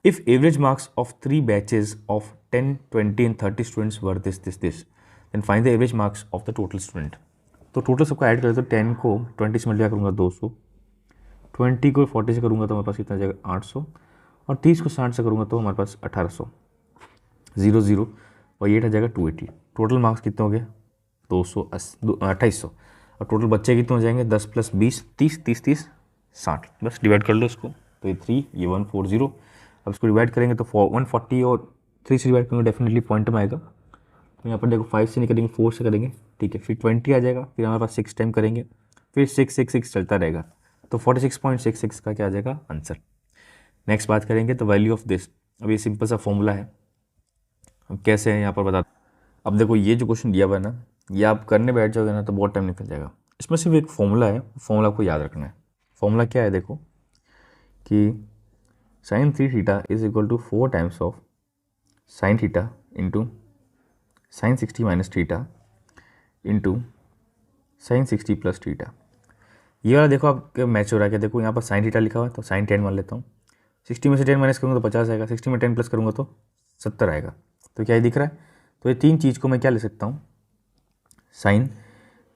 If average marks of 3 batches of 10, 20 and 30 students were this, then find the average marks of the total student. तो टोटल सबको ऐड करें तो 10 को 20 से मल्टीप्लाई करूँगा 200, 20 को 40 से करूँगा तो हमारे पास कितना जाएगा 800, और 30 को 60 से करूँगा तो हमारे पास 1800, 0 0 और ये आ जाएगा 280। टोटल मार्क्स कितने हो गए 2800। और टोटल बच्चे कितने हो जाएंगे 10 + 20 30, 30 30 60। बस डिवाइड कर लो इसको, तो ये 3 ये 140। अब इसको डिवाइड करेंगे तो 140 और 3 से डिवाइड करेंगे डेफिनेटली पॉइंट में आएगा। तो यहाँ पर देखो 5 से नहीं करेंगे 4 से करेंगे, ठीक है। फिर 20 आ जाएगा, फिर हमारे पास 6 टाइम करेंगे, फिर 6 6 6 चलता रहेगा। तो 46.66 का क्या आ जाएगा आंसर। नेक्स्ट बात करेंगे तो वैल्यू ऑफ दिस। अब ये सिंपल सा फॉर्मूला है, अब कैसे है यहाँ पर बता। अब देखो ये जो क्वेश्चन दिया हुआ है ना, ये आप करने बैठ जाओगे ना तो बहुत टाइम निकल जाएगा। इसमें सिर्फ एक फॉर्मूला है, फॉर्मूला आपको याद रखना है। फॉर्मूला क्या है देखो कि sin 3θ is equal to 4 times of sin θ into sin 60 minus θ into sin 60 plus θ। ये वाला देखो आपके मैच हो रहा है क्या, देखो यहाँ पर sin θ लिखा हुआ है तो sin 10 मान लेता हूँ। 60 में से 10 माइनस करूँगा तो 50 आएगा, 60 में 10 प्लस करूँगा तो 70 आएगा। तो क्या ये दिख रहा है, तो ये तीन चीज़ को मैं क्या ले सकता हूँ sin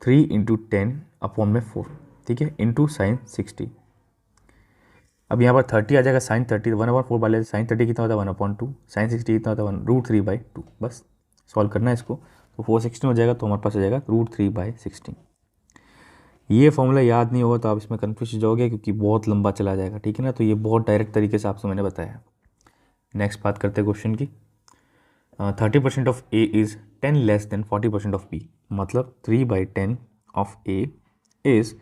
3 × 10/4, ठीक है, इंटू sin 60। अब यहाँ पर 30 आ जाएगा sin 30, 1/4 वाले sin 30 कितना होता है 1/2, sin 60 कितना होता है √3/2। बस सॉल्व करना है इसको, तो 416 हो जाएगा, तो हमारे पास आ जाएगा √3/16। ये फॉर्मूला याद नहीं होगा तो आप इसमें कन्फ्यूज हो जाओगे क्योंकि बहुत लंबा चला जाएगा, ठीक है ना। तो ये बहुत डायरेक्ट तरीके से आपसे मैंने बताया। नेक्स्ट बात करते हैं क्वेश्चन की। 30% of A is 10 less than 40% of B, मतलब 3/10 of A is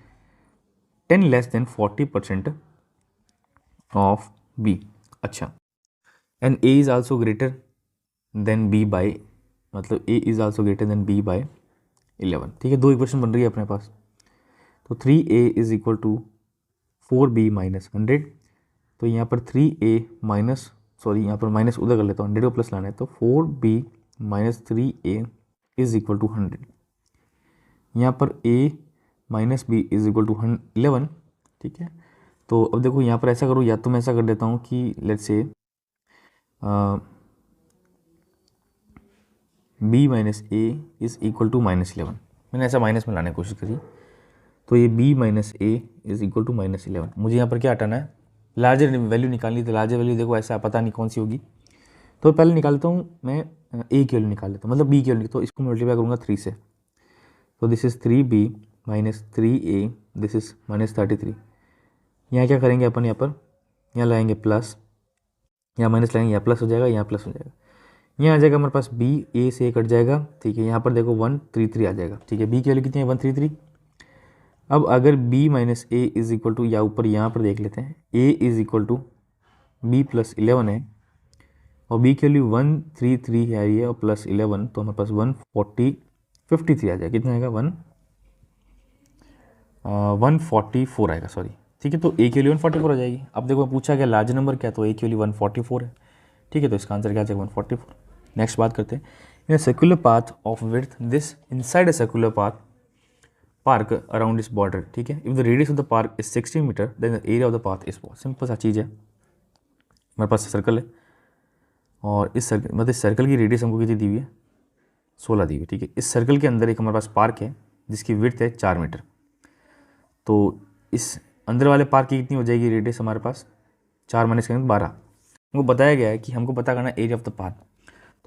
10 less than 40% of B. अच्छा, and A is also greater than B by, मतलब A is also greater than B by 11, ठीक है। दो इक्वेशन बन रही है अपने पास। तो 3a is equal to 4b minus 100। तो यहाँ पर 3a माइनस, सॉरी यहाँ पर माइनस उधर कर लेता हूँ, 100 को प्लस लाना है। तो 4b minus 3a is equal to 100। यहाँ पर a minus b is equal to 11, ठीक है। तो अब देखो यहाँ पर ऐसा करो, या तो मैं ऐसा कर देता हूँ कि let's say b minus a is equal to -11। मैंने ऐसा माइनस में लाने की कोशिश करी। तो ये b minus A is equal to -11। मुझे यहाँ पर क्या हटाना है, लार्जर वैल्यू निकालनी। तो लार्जर वैल्यू देखो ऐसा पता नहीं कौन सी होगी, तो पहले निकालता हूँ मैं a की वैल्यू निकाल लेता हूँ, मतलब b की वैल्यू। तो इसको मल्टीप्लाई करूँगा 3 से, तो this is 3b minus 3a, this is -33। यहाँ क्या करेंगे अपन, यहाँ पर यहाँ लाएंगे प्लस, यहाँ माइनस लाएंगे, यहाँ प्लस हो जाएगा, यहाँ प्लस हो जाएगा। यहाँ आ जाएगा हमारे पास b, a से कट जाएगा, ठीक है। यहाँ पर देखो 133 आ जाएगा, ठीक है। b की वैल्यू कितनी है 133। अब अगर b minus A is equal to, या ऊपर यहाँ पर देख लेते हैं, a is equal to b plus 11 है और b की वैल्यू 133 है ये और प्लस 11, तो हमारे पास 153 आ जाएगा। कितना आएगा 144 आएगा, सॉरी। ठीक है, तो a की वैल्यू 144 आ जाएगी। अब देखो पूछा गया लार्ज नंबर क्या, तो a की वैल्यू 144 है। ठीक है, तो इसका आंसर क्या आ जाएगा 144। नेक्स्ट बात करते हैं, in circular path of width this inside a circular path park around इस बॉर्डर। ठीक है, if the radius of the park is 16 meter then the area of the path is, बहुत सिंपल सा चीज़ है। हमारे पास सर्कल है और इस सर्कल, मतलब इस सर्कल की रेडियस हमको कितनी दी हुई है, 16 दी हुई है। ठीक है, इस सर्कल के अंदर एक हमारे पास पार्क है जिसकी विड्थ है 4 मीटर। तो इस अंदर वाले पार्क की कितनी हो जाएगी रेडियस हमारे पास, 4 माइनस करेंगे 12। हमको बताया गया है कि हमको पता करना एरिया ऑफ द पार्क।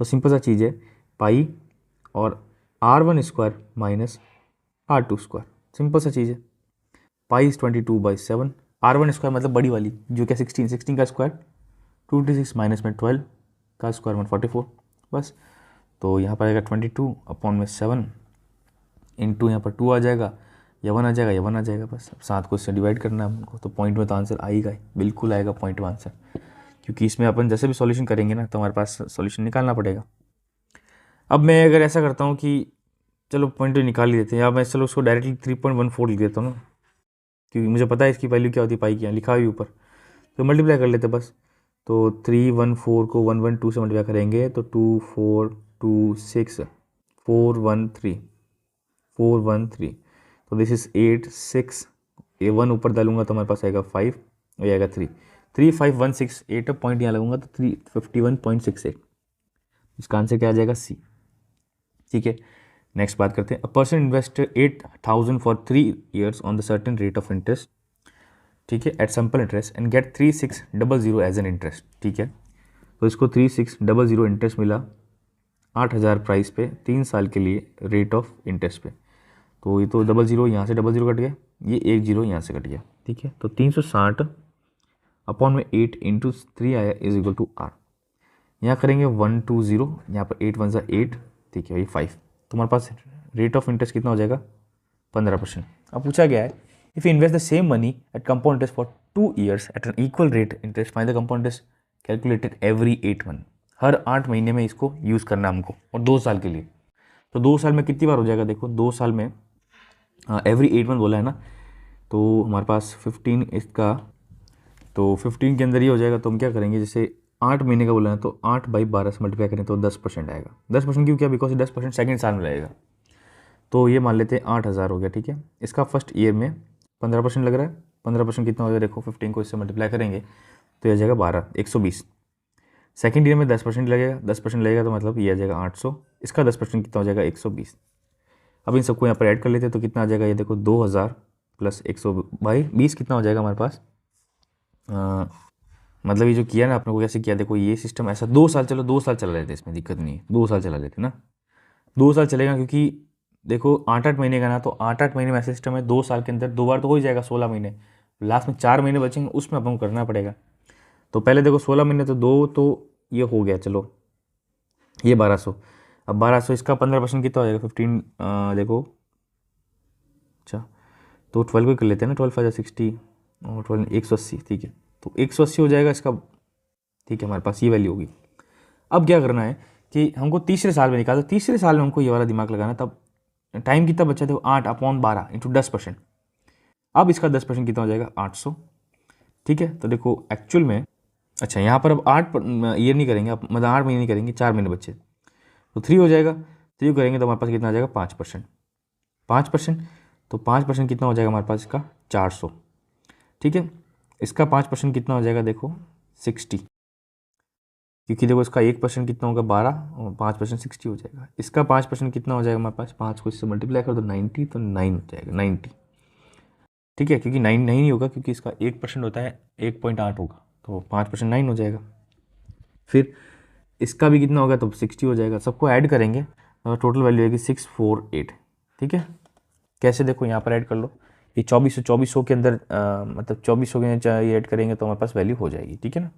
तो सिंपल सा चीज़ है, पाई और r1 square minus r2 square, simple सा चीज़ है। पाई इज 22/7, r1 स्क्वायर मतलब बड़ी वाली जो क्या 16 का स्क्वायर 226 माइनस में 12 का स्क्वायर 144, बस। तो यहाँ पर आएगा 22 अपॉन में 7 इंटू यहाँ पर 2 आ जाएगा, या 1 आ जाएगा, या 1 आ जाएगा, बस। अब 7 को इससे डिवाइड करना है हमको, तो पॉइंट में तो आंसर आएगा ही, बिल्कुल आएगा पॉइंट में आंसर, क्योंकि इसमें अपन जैसे भी सॉल्यूशन करेंगे ना तो हमारे पास सॉल्यूशन निकालना पड़ेगा। अब मैं अगर ऐसा करता हूँ कि चलो पॉइंट तो निकाल ही देते हैं, या मैं चलो उसको डायरेक्टली 3.14 लिख देता हूँ ना, क्योंकि मुझे पता है इसकी वैल्यू क्या होती है, पाई की लिखा हुई ऊपर, तो मल्टीप्लाई कर लेते हैं बस। तो 314 को 112 से मल्टीप्लाई करेंगे तो 2426 413 तो दिस इज 8 6, ये 1 ऊपर डालूंगा तो हमारे पास आएगा 5 और ये आएगा 3 पॉइंट यहाँ लगूंगा तो 351.68, इसका आंसर क्या आ जाएगा सी। ठीक है, नेक्स्ट बात करते हैं, a person invest 8,000 for 3 years on the certain rate of interest. ठीक है, at simple interest and get 3600 as an interest. ठीक है, तो इसको 3600 इंटरेस्ट मिला 8,000 प्राइस पे 3 साल के लिए रेट ऑफ इंटरेस्ट पे। तो ये तो 00 यहाँ से 00 कट गया, ये 10 यहाँ से कट गया। ठीक है, तो 360 अपॉन में 8 इंटू 3 आया इज इक्वल टू आर। यहाँ करेंगे 120, यहाँ पर 8 1 8, ठीक है, ये 5, तो हमारे पास रेट ऑफ इंटरेस्ट कितना हो जाएगा 15%। अब पूछा गया है, if you invest the same money at compound interest for 2 years at an equal rate interest, find the compound interest calculated every 8 month. हर 8 महीने में इसको यूज़ करना है हमको, और 2 साल के लिए। तो 2 साल में कितनी बार हो जाएगा, देखो 2 साल में एवरी 8 मंथ बोला है ना, तो हमारे पास 15 इसका, तो 15 के अंदर ये हो जाएगा। तो हम क्या करेंगे, जैसे 8 महीने का बोला है तो 8/12 से मल्टीप्लाई करें तो 10% आएगा। 10% क्यों, क्या, बिकॉज 10% सेकेंड साल में लगेगा। तो ये मान लेते हैं 8,000 हो गया। ठीक है, इसका फर्स्ट ईयर में 15% लग रहा है। 15% कितना हो जाएगा, देखो 15 को इससे मल्टीप्लाई करेंगे तो ये आ जाएगा 12, 120। सेकेंड ईयर में 10% लगेगा, 10% लगेगा तो मतलब ये आ जाएगा 800, इसका 10% कितना हो जाएगा 120। अब इन सबको यहाँ पर ऐड कर लेते हैं तो कितना आ जाएगा, ये देखो 2000 प्लस 120 कितना हो जाएगा हमारे पास, मतलब ये जो किया ना आपने को कैसे किया, देखो ये सिस्टम ऐसा 2 साल, चलो 2 साल चला लेते, इसमें दिक्कत नहीं है, 2 साल चला लेते ना, 2 साल चलेगा, क्योंकि देखो 8-8 महीने का ना, तो 8-8 महीने में ऐसा सिस्टम है 2 साल के अंदर 2 बार तो हो ही जाएगा 16 महीने, लास्ट में 4 महीने बचेंगे उसमें अपन को करना पड़ेगा। तो पहले देखो 16 महीने तो 2, तो ये हो गया, चलो ये 1200। अब 1200 इसका 15% कितना हो जाएगा 15, देखो अच्छा तो 12 को कर लेते हैं ना, 12 5 60 और 12 180, ठीक है, तो 180 हो जाएगा इसका। ठीक है, हमारे पास ये वैल्यू होगी। अब क्या करना है कि हमको तीसरे साल में निकालना, तीसरे साल में हमको ये वाला दिमाग लगाना, तब टाइम कितना बचा, देखो 8/12 इंटू 10%। अब इसका 10% कितना हो जाएगा 800। ठीक है, तो देखो एक्चुअल में, अच्छा यहाँ पर अब 8 ईयर नहीं करेंगे, मतलब 8 महीने नहीं करेंगे, 4 महीने बच्चे, तो 3 हो जाएगा। 3 करेंगे तो हमारे पास कितना आ जाएगा 5%। 5%, तो 5% कितना हो जाएगा हमारे पास इसका 400। ठीक है, इसका 5% कितना हो जाएगा, देखो 60, क्योंकि देखो इसका 1% कितना होगा 12 और 5% 60 हो जाएगा। इसका 5% कितना हो जाएगा हमारे पास, 5 को इससे मल्टीप्लाई कर दो 90, तो 9 हो जाएगा 90। ठीक है, क्योंकि 9 नहीं होगा, क्योंकि इसका 1% होता है 1.8 होगा, तो 5% 9 हो जाएगा। फिर इसका भी कितना होगा, तो 60 हो जाएगा। सबको ऐड करेंगे और टोटल वैल्यू आएगी 648। ठीक है, कैसे, देखो यहाँ पर ऐड कर लो, ये 2400 के अंदर मतलब 2400 के अंदर ये ऐड करेंगे तो हमारे पास वैल्यू हो जाएगी। ठीक है ना,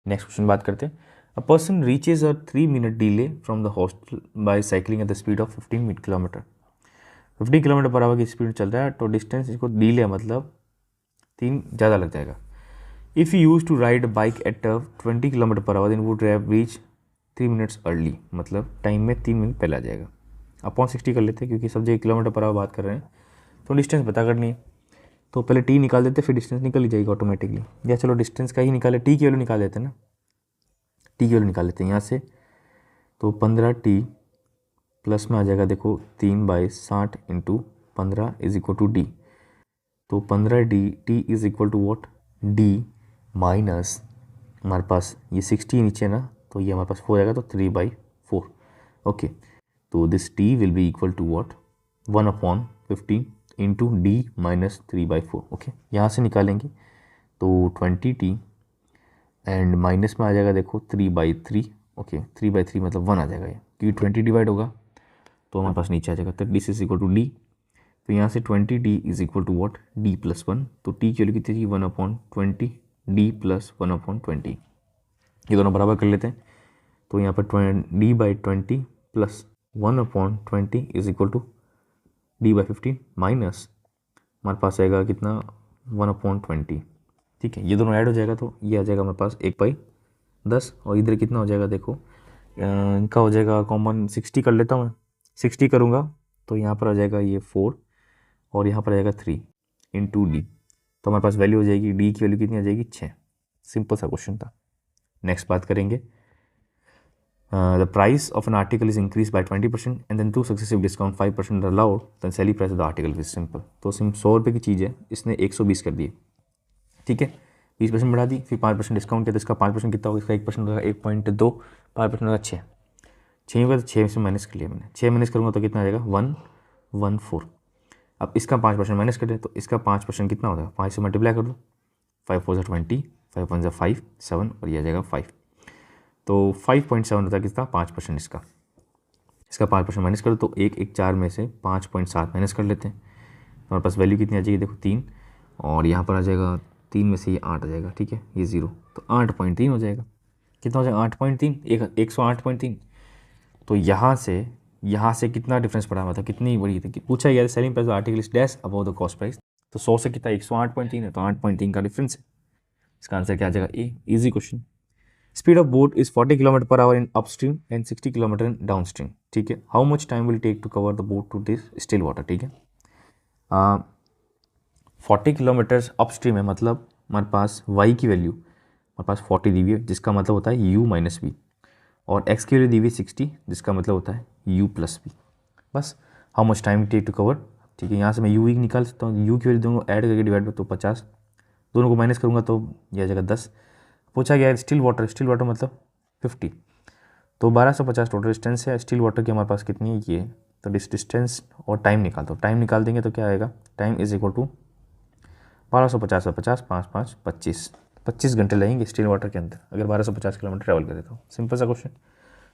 नेक्स्ट क्वेश्चन बात करते हैं। A person reaches a 3 minute delay from the hostel by cycling at the speed of 15 kilometre. 50 kilometre per hour की स्पीड चल रहा है, तो डिस्टेंस इसको डी लिया मतलब 3 ज़्यादा लग जाएगा। If you use to ride bike at 20 kilometre per hour then would have reach 3 minutes early, मतलब टाइम में 3 मिनट पहले आ जाएगा। अपॉन 60 कर लेते हैं क्योंकि सब जगह किलोमीटर पर आवर बात कर रहे हैं, तो डिस्टेंस पता करनी है। तो पहले टी निकाल देते, फिर डिस्टेंस निकल ही जाएगी ऑटोमेटिकली। या चलो डिस्टेंस का ही निकाले, टी की वैल्यू निकाल देते हैं ना, टी की वैल्यू निकाल लेते हैं यहाँ से। तो 15t प्लस में आ जाएगा देखो 3/60 into 15 is equal to d. तो 15d t is equal to what, d minus हमारे पास ये 60 नीचे है ना, तो ये हमारे पास 4 आएगा, तो 3/4। ओके, तो this t will be equal to what 1/50 into d minus 3/4। Okay, यहाँ से निकालेंगे तो 20t एंड माइनस में आ जाएगा देखो 3/3। ओके, 3/3 मतलब 1 आ जाएगा ये, क्योंकि 20 डिवाइड होगा तो हमारे पास नीचे आ जाएगा। तो this is equal to d. तो यहाँ से 20d is equal to what, d plus 1। तो टी की वैल्यू कितनी थी 1/20, डी प्लस 1/20। ये दोनों बराबर कर लेते हैं। तो यहाँ पर d/20 plus 1/20 is equal to d/15 minus हमारे पास आएगा कितना 1/20। ठीक है, ये दोनों ऐड हो जाएगा तो ये आ जाएगा हमारे पास 1/10। और इधर कितना हो जाएगा देखो, इनका हो जाएगा कॉमन 60 कर लेता हूँ मैं। 60 करूँगा तो यहाँ पर आ जाएगा ये 4 और यहाँ पर आ जाएगा 3 इंटू डी। तो हमारे पास वैल्यू हो जाएगी, डी की वैल्यू कितनी आ जाएगी 6। सिंपल सा क्वेश्चन था। नेक्स्ट बात करेंगे, the price of an article is increase by 20% and then 2 successive discount 5% allowed, then selling price of the article is simple. तो 100 रुपये की चीज़ है, इसने 120 कर दिए। ठीक है, 20% बढ़ा दी, फिर 5% डिस्काउंट किया, तो इसका 5% कितना होगा, इसका 1% होगा 1.2, 5% होगा 6। 6 होगा तो 6 से माइनस कर लिया मैंने, 6 माइनस करूँगा तो कितना आ जाएगा 114। अब इसका 5% माइनस कर दे तो इसका 5% कितना होगा, 5 से मल्टीप्लाई कर दो, 5 4 20, 5 1 5 7 और ये आ जाएगा 5। तो 5.7 होता है किसका 5%, इसका 5% माइनस कर दो तो 1 1 4 में से 5.7 माइनस कर लेते हैं। हमारे पास वैल्यू कितनी आ जाएगी देखो 3, और यहाँ पर आ जाएगा 3 में से ये 8 आ जाएगा। ठीक है, ये 0, तो 8.3 हो जाएगा। कितना हो जाएगा 8.3, 108.3। तो यहाँ से कितना डिफरेंस पड़ा, मतलब कितनी बड़ी थी, पूछा गया selling price article is dash above the cost price. तो 100 से कितना 108.3 है, तो 8.3 का डिफरेंस है। इसका आंसर क्या आ जाएगा A. Easy question. Speed of boat is 40 kilometre per hour in upstream and 60 kilometre in downstream. ठीक है, how much time will take to cover the boat to this still water. ठीक है, 40 kilometres upstream है, मतलब हमारे पास y की value हमारे पास 40 दी हुई है, जिसका मतलब होता है u माइनस वी, और x की वैल्यू दी हुई 60, जिसका मतलब होता है u प्लस वी। बस how much time take to cover. ठीक है, यहाँ से मैं u निकाल सकता हूँ, u की वैल्यू दोनों ऐड करके डिवाइड में तो 50, दोनों को माइनस करूँगा तो यह आ जाएगा 10। पूछा गया है स्टिल वाटर मतलब 50, तो 1250 टोटल डिस्टेंस है। स्टिल वाटर की हमारे पास कितनी है ये, तो डिस्टेंस और टाइम निकाल दो, टाइम निकाल देंगे तो क्या आएगा, टाइम इज इक्वल टू 1250 और 50, 5 5 25 घंटे लगेंगे स्टिल वाटर के अंदर अगर 1250 किलोमीटर ट्रैवल करें तो। सिंपल सा क्वेश्चन।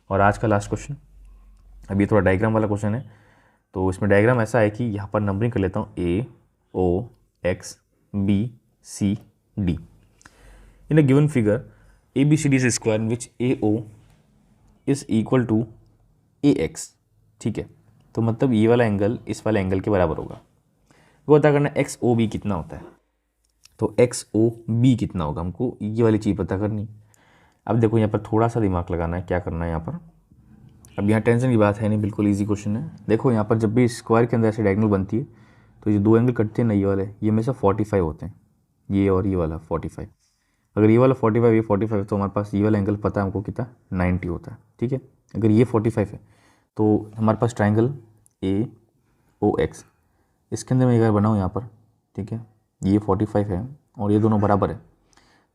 और आज का लास्ट क्वेश्चन, अभी थोड़ा डायग्राम वाला क्वेश्चन है, तो इसमें डायग्राम ऐसा है कि यहाँ पर नंबरिंग कर लेता हूँ A O X B C D। In a given figure ABCD is square in which AO is equal to AX। ठीक है, तो मतलब ये वाला एंगल इस वाले एंगल के बराबर होगा। वो पता करना XOB कितना होता है, तो XOB कितना होगा, हमको ये वाली चीज़ पता करनी। अब देखो यहाँ पर थोड़ा सा दिमाग लगाना है, क्या करना है यहाँ पर। अब यहाँ टेंशन की बात है नहीं, बिल्कुल इजी क्वेश्चन है। देखो यहाँ पर जब भी स्क्वायर के अंदर ऐसे डायगोनल बनती है तो ये दो एंगल कटते हैं ना, ये वाले, ये में से 45 होते हैं, ये और ये वाला 45। अगर ये वाला 45 ये 45 तो हमारे पास ये वाला एंगल पता है हमको कितना 90 होता है। ठीक है, अगर ये 45 है तो हमारे पास ट्राइंगल AOX, इसके अंदर मैं अगर बनाऊँ यहाँ पर, ठीक है, ये 45 है और ये दोनों बराबर है,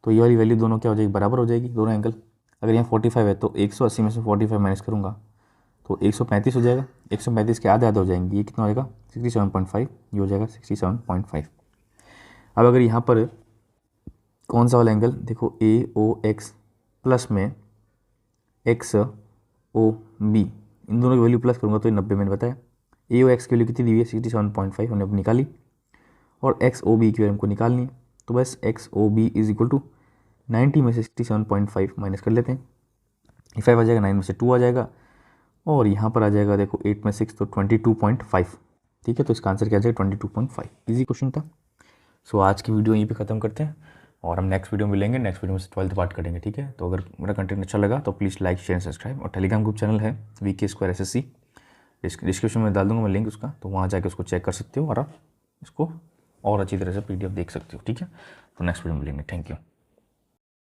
तो ये वाली वैल्यू दोनों क्या हो जाएगी, बराबर हो जाएगी दोनों एंगल। अगर यहाँ 45 है तो 180 में से 45 माइनस करूँगा तो 135 हो जाएगा। 135 के आधे आधे हो जाएंगे, ये कितना हो जाएगा 67.5, ये हो जाएगा 67.5। अब अगर यहाँ पर कौन सा वाला एंगल देखो AOX प्लस में XOB, इन दोनों की वैल्यू प्लस करूँगा तो ये 90 मैंने बताया। AOX की वैल्यू कितनी दी हुई है 67.5, हमने अब निकाली, और XOB की वैल्यू हमको निकालनी है। तो बस XOB इज इक्वल टू 90 में से 67.5 माइनस कर लेते हैं, 5 आ जाएगा, 9 में से 2 आ जाएगा, और यहाँ पर आ जाएगा देखो 8 में 6 तो 22.5। ठीक है, तो इसका आंसर क्या आ जाएगा 22.5। ईजी क्वेश्चन था। सो आज की वीडियो यहीं पे ख़त्म करते हैं और हम नेक्स्ट वीडियो में मिलेंगे। नेक्स्ट वीडियो में 12th पार्ट करेंगे, ठीक है। तो अगर मेरा कंटेंट अच्छा लगा तो प्लीज़ लाइक शेयर सब्सक्राइब, और टेलीग्राम ग्रुप चैनल है VK² SSC, डिस्क्रिप्शन में डाल दूंगा मैं लिंक उसका, तो वहाँ जाके उसको चेक कर सकते हो और आप इसको और अच्छी तरह से PDF देख सकते हो, ठीक है। तो नेक्स्ट वीडियो में मिलेंगे। Thank you.